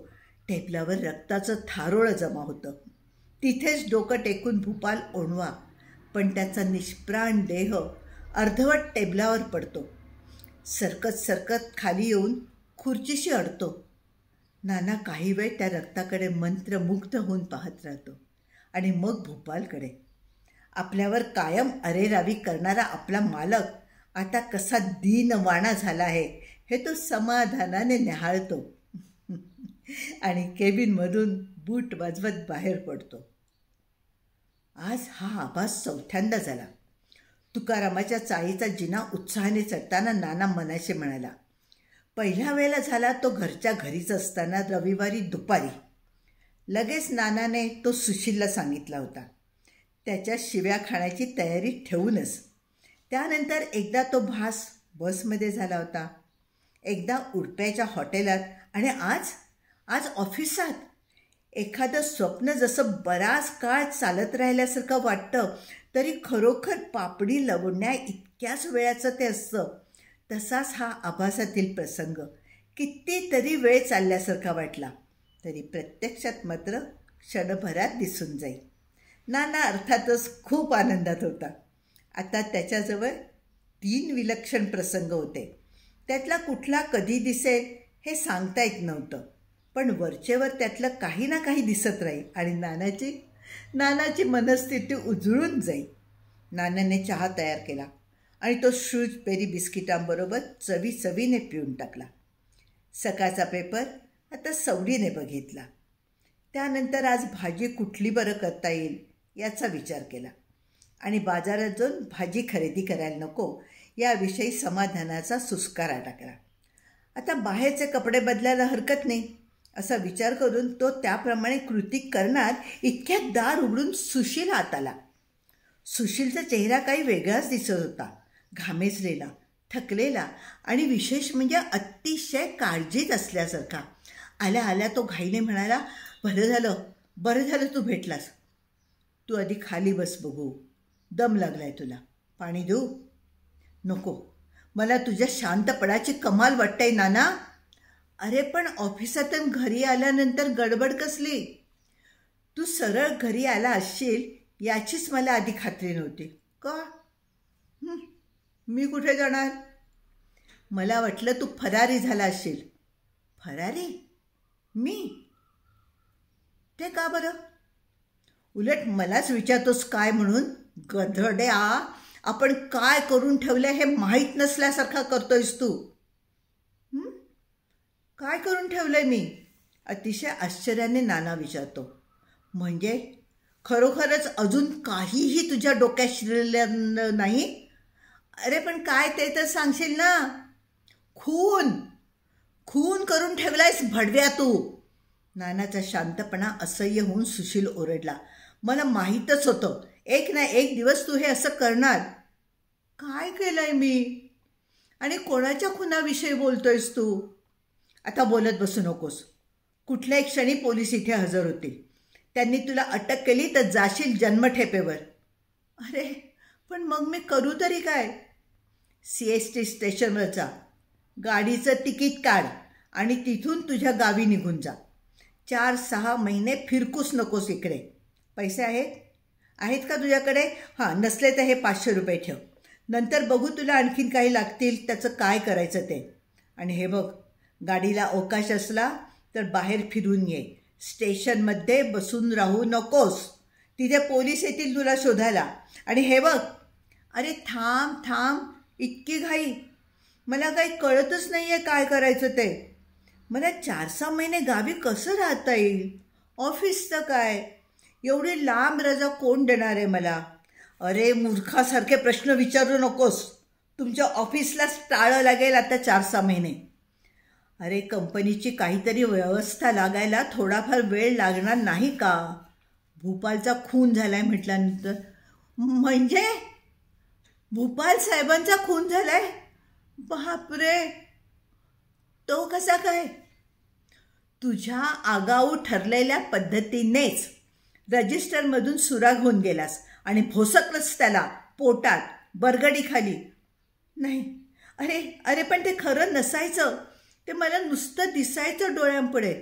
टेबलावर रक्ताचं थारोळं जमा होतं. तिथेच डोकं टेकून भूपाल ओणवा, पण त्याचा निष्प्राण देह अर्धवट टेबलावर पडतो. सरकत सरकत खाली येऊन खुर्चीशी अडतो. नाना काही वेळ त्या रक्ताकडे मंत्रमुग्ध होऊन पाहत राहतो आणि मग भूपालकडे. आपल्यावर कायम अरेरावी करणारा आपला मालक आता कसा दीनवाणा झाला आहे हे तो समाधानाने निहाळतो आणि केबिनमधून बूट वाजवत बाहेर पडतो. आज हा आभास चौथ्यांदा झाला. तुकारामाच्या चाळीचा जिना उत्साहाने चढताना नाना मनाशी म्हणाला. पहिल्या वेळेला झाला तो घरच्या घरीच असताना रविवारी दुपारी. लगेच नानाने तो सुशीलला सांगितला होता, त्याच्या शिव्या खाण्याची तयारी ठेवूनच. त्यानंतर एकदा तो भास बसमध्ये झाला होता, एकदा उडप्याच्या हॉटेलात आणि आज ऑफिसात. एखादं स्वप्न जसं बराच काळ चालत राहिल्यासारखं वाटतं, तरी खरोखर पापडी लवण्या इतक्याच वेळाचं ते असतं. तसाच हा आभासातील प्रसंग कितीतरी वेळ चालल्यासारखा वाटला, तरी प्रत्यक्षात मात्र क्षणभरात दिसून जाईल. नाना अर्थातच खूप आनंदात होता. आता त्याच्याजवळ 3 विलक्षण प्रसंग होते. त्यातला कुठला कधी दिसेल हे सांगता येत नव्हतं, पण वरचेवर त्यातलं काही ना काही दिसत राहील आणि नानाची मनस्थिती उजळून जाईल. नानाने चहा तयार केला आणि तो श्रूजबेरी बिस्किटांबरोबर चवीने पिऊन टाकला. सकाळचा पेपर आता सवडीने बघितला. त्यानंतर आज भाजी कुठली बरं करता येईल याचा विचार केला आणि बाजारात जाऊन भाजी खरेदी करायला नको याविषयी समाधानाचा सुस्कारा टाकला. आता बाहेरचे कपडे बदलायला हरकत नाही असा विचार करून तो त्याप्रमाणे कृती करणार इतक्यात दार उघडून सुशील आत आला. सुशीलचा चेहरा काही वेगळाच दिसत होता, घामेजलेला, थकलेला आणि विशेष म्हणजे अतिशय काळजीत असल्यासारखा. आल्या आल्या तो घाईने म्हणाला, बरं झालं तू भेटलास. तू आधी खाली बस बघू, दम लागलाय तुला. पाणी देऊ? नको, मला तुझ्या शांतपणाची कमाल वाटतंय नाना. अरे पण ऑफिसातून घरी आल्यानंतर गडबड कसली? तू सरळ घरी आला असशील याचीच मला आधी खात्री नव्हती. का? मी कुठे जाणार? मला वाटलं तू फरारी झाला असशील. फरारी? मी? ते का बरं? उलट मलाच विचारतोस काय म्हणून? गधड्या, आपण काय करून ठेवलं हे माहीत नसल्यासारखा करतोयस तू. काय करून ठेवलंय मी? अतिशय आश्चर्याने नाना विचारतो. म्हणजे खरोखरच अजून काहीही तुझ्या डोक्यात शिरलेलं नाही? अरे पण काय ते तर सांगशील ना. खून करून ठेवलायस भडव्या तू. नानाचा शांतपणा असह्य होऊन सुशील ओरडला. मला माहीतच होतं एक ना एक दिवस तू हे असं करणार. काय केलंय मी? आणि कोणाच्या खुनाविषयी बोलतोयस तू? आता बोलत बसू नकोस. कुठल्याही क्षणी पोलीस इथे हजर होतील. त्यांनी तुला अटक केली तर जाशील जन्मठेपेवर. अरे पण मग मी करू तरी काय? CST स्टेशनवर जा, गाडीचं तिकीट काढ आणि तिथून तुझ्या गावी निघून जा. 4-6 महिने फिरकूच नकोस इकडे. पैसे आहेत का तुझ्याकडे? हां, नसले तर हे 500 रुपये ठेव. नंतर बघू तुला आणखीन काही लागतील त्याचं काय करायचं ते. आणि हे बघ, गाडीला अवकाश असला तर बाहेर फिरून ये. स्टेशनमध्ये बसून राहू नकोस. तिथे पोलीस येतील तुला शोधायला. आणि हे बघ, अरे थांब, इतकी घाई? मला काही कळतच नाही आहे काय करायचं ते. मला 4-6 महिने गावी कसं राहता येईल? ऑफिसचं काय? एवढी लांब रजा कोण देणार आहे मला? अरे मूर्खासारखे प्रश्न विचारू नकोस. तुमच्या ऑफिसलाच टाळं लागेल आता 4-6 महिने. अरे कंपनीची काहीतरी व्यवस्था लागायला थोडाफार वेळ लागणार नाही का? भूपालचा खून झालाय म्हटल्यानंतर. म्हणजे भूपाल साहेबांचा खून झालाय? बापरे, तो कसा काय? तुझ्या आगाऊ ठरलेल्या पद्धतीनेच रजिस्टरमधून सुराग होऊन गेलास आणि भोसकलंच त्याला पोटात, बरगडीखाली. नाही, अरे अरे पण ते खरं नसायचं. ते मला नुसतं दिसायचं डोळ्यांपुढे,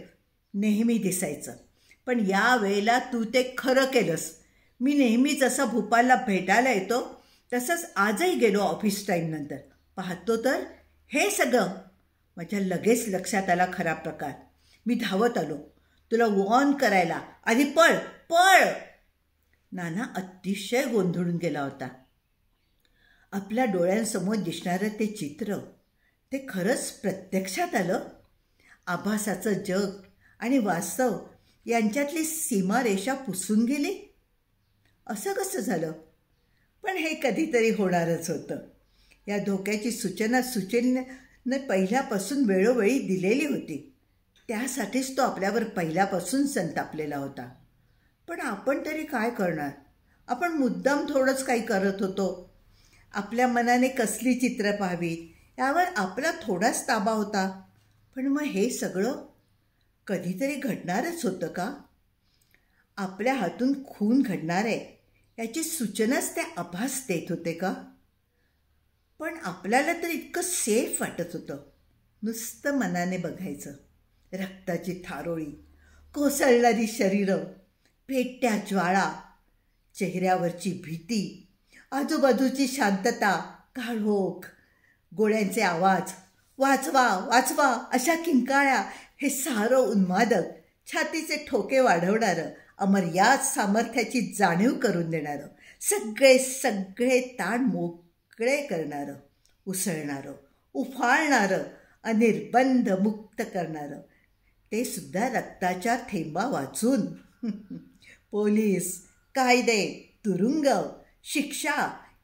नेहमी दिसायचं. पण या वेळेला तू ते खरं केलंस. मी नेहमी जसा भोपाळला भेटायला येतो तसंच आजही गेलो ऑफिस टाईमनंतर. पाहतो तर हे सगळं. माझ्या लगेच लक्षात आला खरा प्रकार. मी धावत आलो तुला वॉर्न करायला. आधी पळ पळ. नाना अतिशय गोंधळून गेला होता. आपल्या डोळ्यांसमोर दिसणारं ते चित्र, ते खरंच प्रत्यक्षात आलं. आभासाचं जग आणि वास्तव यांच्यातली सीमारेषा पुसून गेली. असं कसं झालं? पण हे कधीतरी होणारच होतं. या धोक्याची सूचना सुशीलने पहिल्यापासून वेळोवेळी दिलेली होती. त्यासाठीच तो आपल्यावर पहिल्यापासून संतापलेला होता. पण आपण तरी काय करणार? आपण मुद्दाम थोडंच काही करत होतो. आपल्या मनाने कसली चित्र पाहावी यावर आपला थोडाच ताबा होता. पण मग हे सगळं कधीतरी घडणारच होतं का? आपल्या हातून खून घडणार आहे याची सूचनाच ते आभास देत होते का? पण आपल्याला तर इतकं सेफ वाटत होतं. नुसतं मनाने बघायचं. रक्ताची थारोळी, कोसळणारी शरीरं, पेटत्या ज्वाळा, चेहऱ्यावरची भीती, आजूबाजूची शांतता, काळोख, गोळ्यांचे आवाज, वाचवा वाचवा अशा किंकाळ्या, हे सारं उन्मादक, छातीचे ठोके वाढवणारं, अमर्याद सामर्थ्याची जाणीव करून देणारं, सगळे सगळे ताण मोकळे करणारं, उसळणारं, उफाळणारं, अनिर्बंध मुक्त करणारं, ते सुद्धा रक्ताच्या थेंबा वाचून. पोलीस, कायदे, तुरुंग, शिक्षा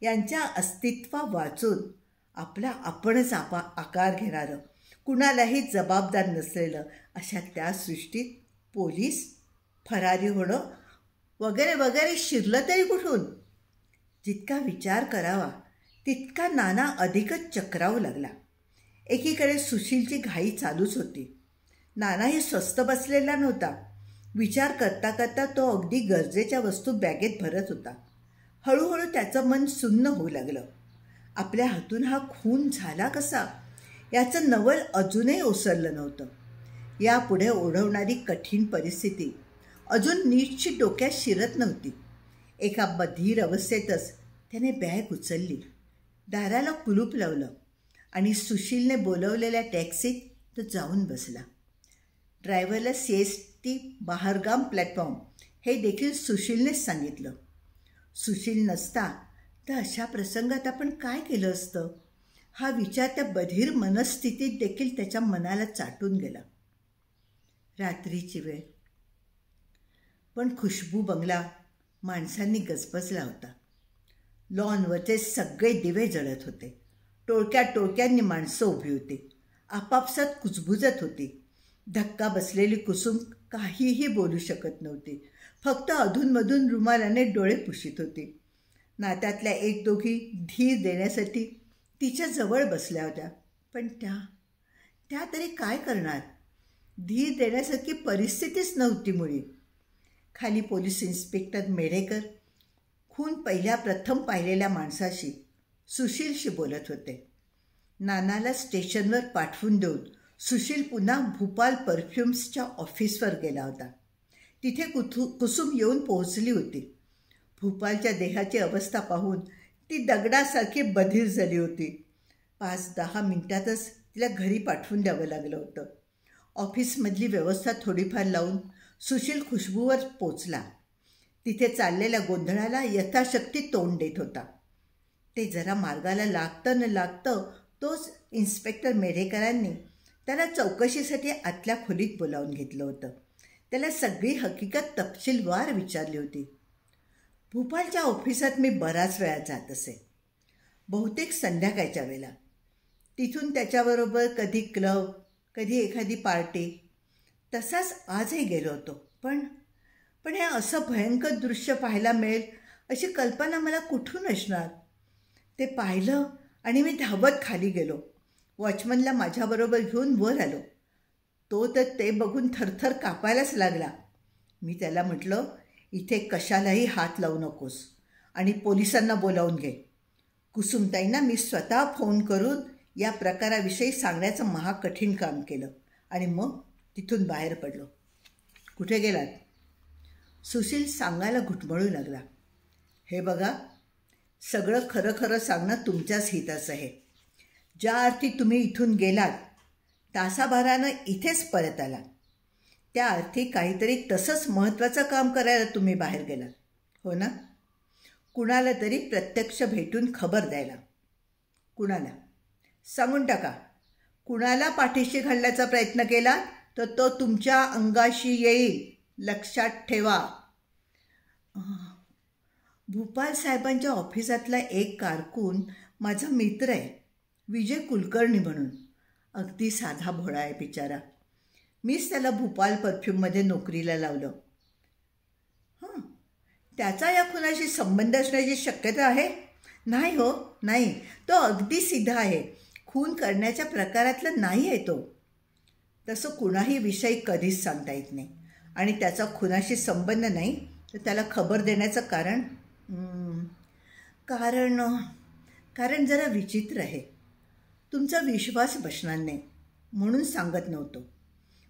यांच्या अस्तित्वा वाचून आपला आपणच आकार घेणारं, कुणालाही जबाबदार नसलेलं, अशा त्या सृष्टीत पोलीस, फरारी होणं वगैरे वगैरे शिरलं तरी कुठून? जितका विचार करावा तितका नाना अधिकच चक्रावू लागला. एकीकडे सुशीलची घाई चालूच होती. नानाही स्वस्थ बसलेला नव्हता. विचार करता करता तो अगदी गरजेच्या वस्तू बॅगेत भरत होता. हळूहळू त्याचं मन सुन्न होऊ लागलं. आपल्या हातून हा खून झाला कसा याचं नवल अजूनही ओसरलं नव्हतं. यापुढे ओढवणारी कठीण परिस्थिती अजून नीटची डोक्यात शिरत नव्हती. एका बधीर अवस्थेतच त्याने बॅग उचलली, दाराला कुलूप लावलं आणि सुशीलने बोलवलेल्या टॅक्सीत तो जाऊन बसला. ड्रायव्हरला CST बाहरगाम प्लॅटफॉर्म हे देखील सुशीलनेच सांगितलं. सुशील नसता तर अशा प्रसंगात आपण काय केलं असतं हा विचार त्या बधीर मनस्थितीत देखील त्याच्या मनाला चाटून गेला. रात्रीची वेळ, पण खुशबू बंगला माणसांनी गजबजला होता. लॉनवरचे सगळे दिवे जळत होते. टोळक्या टोळक्यांनी माणसं उभी होती. आपापसात कुजबुजत होती. धक्का बसलेली कुसुम काहीही बोलू शकत नव्हती. फक्त अधूनमधून रुमालाने डोळे पुशीत होती. नात्यातल्या एक दोघी धीर देण्यासाठी तिच्या जवळ बसल्या होत्या. पण त्या तरी काय करणार? धीर देण्यासारखी परिस्थितीच नव्हती मुळी. खाली पोलीस इन्स्पेक्टर मेढेकर खून प्रथम पाहिलेल्या माणसाशी, सुशीलशी बोलत होते. नानाला स्टेशनवर पाठवून देऊन सुशील पुन्हा भूपाल परफ्युम्सच्या ऑफिसवर गेला होता. तिथे कुसुम येऊन पोहोचली होती. भूपालच्या देहाची अवस्था पाहून ती दगडासारखी बधीर झाली होती. 5-10 मिनिटातच तिला घरी पाठवून द्यावं लागलं होतं. ऑफिसमधली व्यवस्था थोडीफार लावून सुशील खुशबूवर पोचला. तिथे चाललेल्या गोंधळाला यथाशक्ती तोंड देत होता. ते जरा मार्गाला लागतं न लागतं तोच इन्स्पेक्टर मेढेकरांनी त्याला चौकशीसाठी आतल्या खोलीत बोलावून घेतलं होतं. त्याला सगळी हकीकत तपशीलवार विचारली होती. भूपालच्या ऑफिसात मी बराच वेळा जात असे, बहुतेक संध्याकाळच्या वेळेला. तिथून त्याच्याबरोबर कधी क्लब, कधी एखादी पार्टी. तसाच आजही गेलो होतो. पण हे असं भयंकर दृश्य पाहायला मिळेल अशी कल्पना मला कुठून असणार? ते पाहिलं आणि मी धावत खाली गेलो. वॉचमनला माझ्याबरोबर घेऊन वर आलो. तो तर ते बघून थरथर कापायलाच लागला. मी त्याला म्हटलं, इथे कशालाही हात लावू नकोस आणि पोलिसांना बोलावून घे. कुसुमताईंना मी स्वतः फोन करून या प्रकाराविषयी सांगण्याचं महाकठीण काम केलं आणि मग तिथून बाहेर पडलो. कुठे गेलात? सुशील सांगायला घुटमळू लागला. हे बघा, सगळं खरं खरं सांगणं तुमच्याच हिताचं आहे. ज्या अर्थी तुम्ही इथून गेलात तासाभरानं इथेच परत आलात, त्या अर्थी काहीतरी तसंच महत्त्वाचं काम करायला तुम्ही बाहेर गेलात, हो ना? कुणाला तरी प्रत्यक्ष भेटून खबर द्यायला. कुणाला? सांगून टाका. कुणाला पाठीशी घालण्याचा प्रयत्न केला तर तो तुमच्या अंगाशी येईल, लक्षात ठेवा. भूपाल साहेबांच्या ऑफिसातला एक कारकून माझा मित्र आहे, विजय कुलकर्णी म्हणून. अगदी साधा भोळा आहे बिचारा. मीच त्याला भूपाल परफ्यूममध्ये नोकरीला लावलं. हां, त्याचा या खुनाशी संबंध असण्याची शक्यता आहे? नाही हो, नाही. तो अगदी सीधा आहे. खून करण्याच्या प्रकारातला नाही आहे तो. तसं कुणाही विषयी कधीच सांगता येत नाही. आणि त्याचा खुनाशी संबंध नाही तर त्याला खबर देण्याचं कारण जरा विचित्र आहे. तुमचा विश्वास बसणार नाही म्हणून सांगत नव्हतो.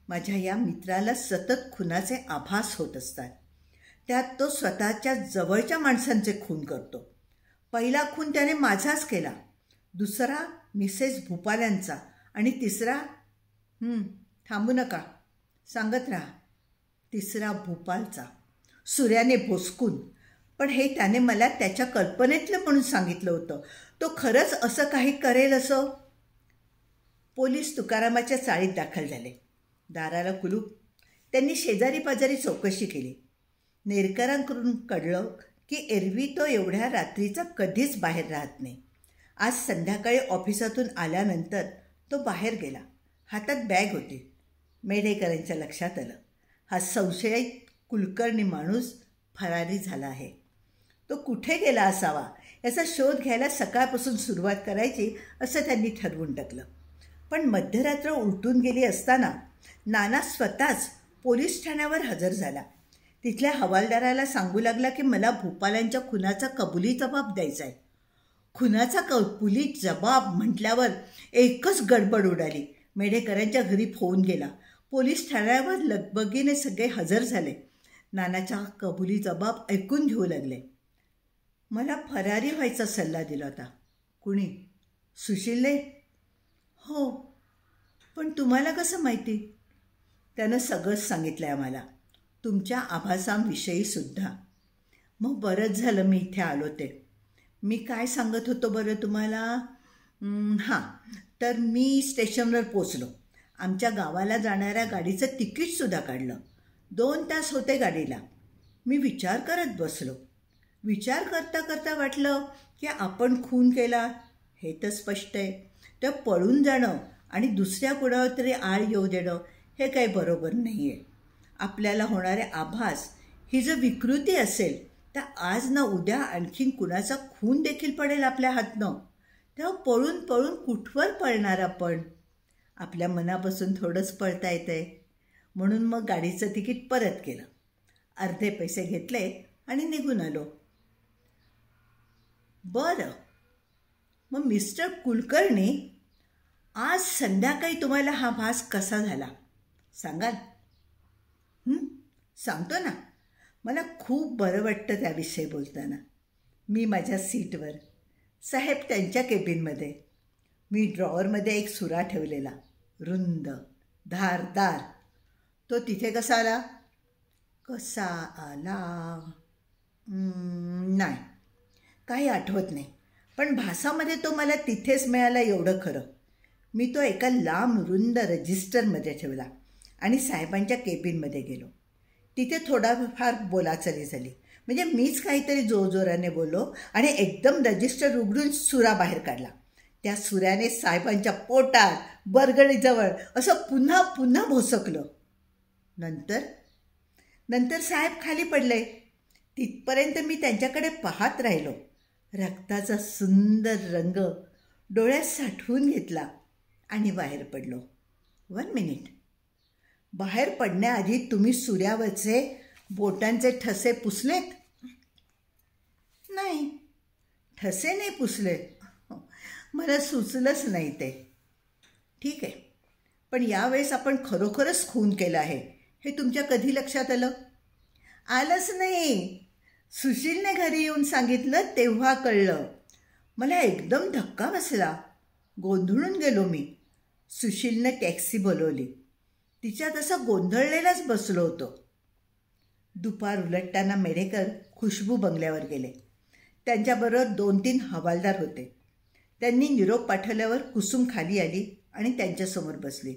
माझ्या या मित्राला सतत खुनाचे आभास होत असतात. त्यात तो स्वतःच्या जवळच्या माणसांचे खून करतो. पहिला खून त्याने माझाच केला, दुसरा मिसेस भूपाल्यांचा आणि तिसरा थांबू नका, सांगत राहा. तिसरा भूपालचा, सूर्याने भोसकून. पण हे त्याने मला त्याच्या कल्पनेतलं म्हणून सांगितलं होतं. तो खरंच असं काही करेल असं? पोलीस तुकारामाच्या चाळीत दाखल झाले. दाराला कुलूप. त्यांनी शेजारी पाजारी चौकशी केली. नेरकरांकडून कळलं की एरवी तो एवढ्या रात्रीचा कधीच बाहेर राहत नाही. आज संध्याकाळी ऑफिसातून आल्यानंतर तो बाहेर गेला. हातात बॅग होती. मेढेकरांच्या लक्षात आलं, हा संशयित कुलकर्णी माणूस फरारी झाला आहे. तो कुठे गेला असावा याचा शोध घ्यायला सकाळपासून सुरुवात करायची असं त्यांनी ठरवून टाकलं. पण मध्यरात्र उलटून गेली असताना नाना स्वतःच पोलीस ठाण्यावर हजर झाला. तिथल्या हवालदाराला सांगू लागला की मला भूपालांच्या खुनाचा कबुली जबाब द्यायचा आहे. खुनाचा कबुली जबाब म्हटल्यावर एकच गडबड उडाली. मेढेकरांच्या घरी फोन गेला. पोलीस ठाण्यावर लगबगीने सगळे हजर झाले. नानाचा कबुली जबाब ऐकून घेऊ लागले. मला फरारी व्हायचा सल्ला दिला होता. कुणी? सुशीलने? हो. पण तुम्हाला कसं माहिती? त्यानं सगळंच सांगितलं आहे आम्हाला, तुमच्या आभासांविषयी सुद्धा. मग बरंच झालं मी इथे आलो ते. मी काय सांगत होतो बरं तुम्हाला? हां, तर मी स्टेशनवर पोचलो. आमच्या गावाला जाणाऱ्या गाडीचं तिकीटसुद्धा काढलं. 2 तास होते गाडीला. मी विचार करत बसलो. विचार करता करता वाटलं की आपण खून केला हे तर स्पष्ट आहे. तर पळून जाणं आणि दुसऱ्या कुणावर तरी आळ येऊ देणं हे काही बरोबर नाही आहे. आपल्याला होणारे आभास ही जर विकृती असेल तर आज ना उद्या आणखीन कुणाचा खून देखील पडेल आपल्या हातनं. तेव्हा पळून पळून कुठवर पळणार आपण? आपल्या मनापासून थोडंच पळता येतं आहे. म्हणून मग गाडीचं तिकीट परत केलं, अर्धे पैसे घेतले आणि निघून आलो. बरं, मग मिस्टर कुलकर्णी, आज संध्याकाळी तुम्हाला हा भास कसा झाला सांगाल? सांगतो ना. मला खूप बरं वाटतं त्याविषयी बोलताना. मी माझ्या सीटवर, साहेब त्यांच्या केबिनमध्ये. मी ड्रॉवरमध्ये एक सुरा ठेवलेला, रुंद, धारदार. तो तिथे कसा आला? कसा आला नाही, काही आठवत नाही. पण भासामध्ये तो मला तिथेच मिळाला एवढं खरं. मी तो एका लांब रुंद रजिस्टरमध्ये ठेवला आणि साहेबांच्या केबिनमध्ये गेलो. तिथे थोडाफार बोलाचाली झाली. म्हणजे मीच काहीतरी जोरजोराने बोललो आणि एकदम रजिस्टर उघडून सुरा बाहेर काढला. त्या सुऱ्याने साहेबांच्या पोटात, बरगडीजवळ असं पुन्हा पुन्हा भोसकलं. नंतर साहेब खाली पडले. तिथपर्यंत मी त्यांच्याकडे पाहत राहिलो. रक्ताचा सुंदर रंग डोळ्यात साठवून घेतला. आणि बाहेर पडलो. 1 मिनिट. बाहेर पडण्याआधी तुम्ही सूर्यावरचे बोटांचे ठसे पुसलेत? नाही, ठसे नाही पुसले. मला सुचलंच नाही ते. ठीक आहे, पण यावेळेस आपण खरोखरच खून केला आहे हे तुमच्या कधी लक्षात आलं? आलंच नाही. सुशीलने घरी येऊन सांगितलं तेव्हा कळलं. मला एकदम धक्का बसला. गोंधळून गेलो मी. सुशीलने टॅक्सी बोलवली. तिच्यात असं गोंधळलेलाच बसलो होतो. दुपार उलटताना मेढेकर खुशबू बंगल्यावर गेले. त्यांच्याबरोबर 2-3 हवालदार होते. त्यांनी निरोप पाठवल्यावर कुसुम खाली आली आणि त्यांच्यासमोर बसली.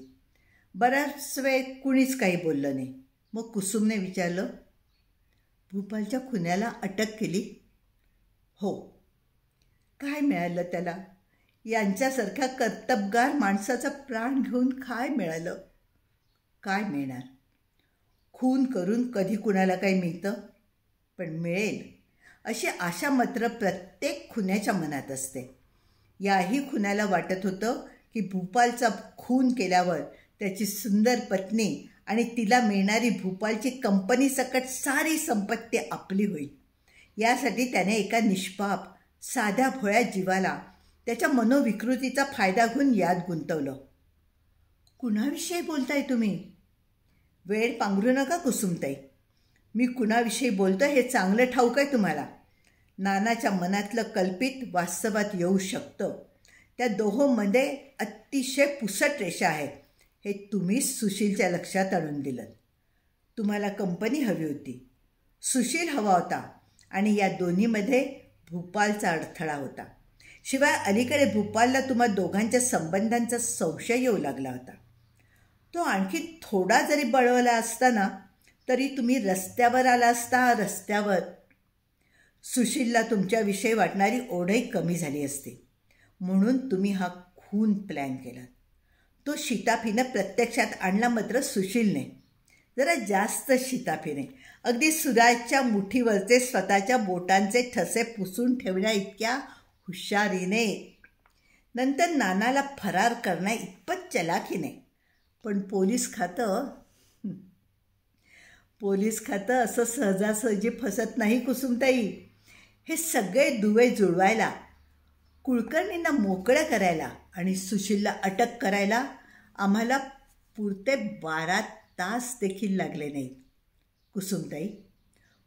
बराच वेळ कुणीच काही बोललं नाही. मग कुसुमने विचारलं, भूपालच्या खुन्याला अटक केली? हो. काय मिळालं त्याला? यांच्यासारख्या कर्तबगार माणसाचा प्राण घेऊन काय मिळालं? काय मिळणार? खून करून कधी कुणाला काही मिळतं? पण मिळेल अशी आशा मात्र प्रत्येक खुन्याच्या मनात असते. याही खुन्याला वाटत होतं की भूपालचा खून केल्यावर त्याची सुंदर पत्नी आणि तिला मिळणारी भूपालची कंपनीसकट सारी संपत्ती आपली होईल. यासाठी त्याने एका निष्पाप साध्या भोळ्या जीवाला त्याच्या मनोविकृतीचा फायदा घेऊन यात गुंतवलं. कुणाविषयी बोलताय तुम्ही? वेळ पांघरू नका कुसुमताई. मी कुणाविषयी बोलतो हे चांगलं ठाऊक आहे तुम्हाला. नानाच्या मनातलं कल्पित वास्तवात येऊ शकतं. त्या दोहोंमध्ये अतिशय पुसट रेषा आहेत हे तुम्हीच सुशीलच्या लक्षात आणून दिलं. तुम्हाला कंपनी हवी होती, सुशील हवा होता आणि या दोन्हीमध्ये भूपालचा अडथळा होता. शिवाय अलीकडे भूपालला तुम्हा दोघांच्या संबंधांचा संशय येऊ लागला होता. तो आणखी थोडा जरी बळवला असता ना तरी तुम्ही रस्त्यावर आला असता. रस्त्यावर सुशीलला तुमच्याविषयी वाटणारी ओढही कमी झाली असती. म्हणून तुम्ही हा खून प्लॅन केला. तो शिताफीनं प्रत्यक्षात आणला मात्र सुशीलने. जरा जास्त शिताफीने. अगदी सुराजच्या मुठीवरचे स्वतःच्या बोटांचे ठसे पुसून ठेवण्या इतक्या हुशारीने. नंतर नानाला फरार करण्या इतपत चलाखीने. पण पोलीस खातं असं सहजासहजी फसत नाही कुसुमताई. हे सगळे दुवे जुळवायला, कुलकर्णींना मोकळं करायला आणि सुशीलला अटक करायला आम्हाला पुरते 12 तास देखील लागले नाहीत. कुसुमताई,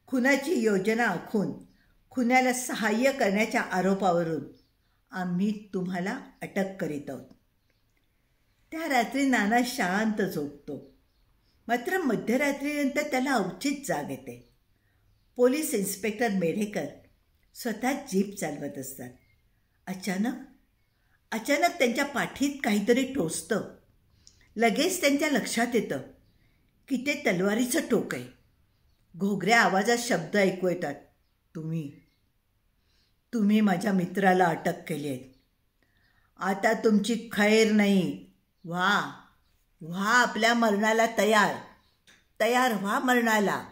खुनाची योजना आखून खुन्याला सहाय्य करण्याच्या आरोपावरून आम्ही तुम्हाला अटक करीत आहोत. त्या रात्री नाना शांत झोपतो. मात्र मध्यरात्रीनंतर त्याला अवचित जाग येते. पोलीस इन्स्पेक्टर मेढेकर स्वतः जीप चालवत असतात. अचानक त्यांच्या पाठीत काहीतरी टोचतं. लगेच त्यांच्या लक्षात येतं की ते तलवारीचं टोक आहे. घोगऱ्या आवाजात शब्द ऐकू येतात, तुम्ही माझ्या मित्राला अटक केली आहे. आता तुमची खैर नाही. व्हा आपल्या मरणाला तयार व्हा मरणाला.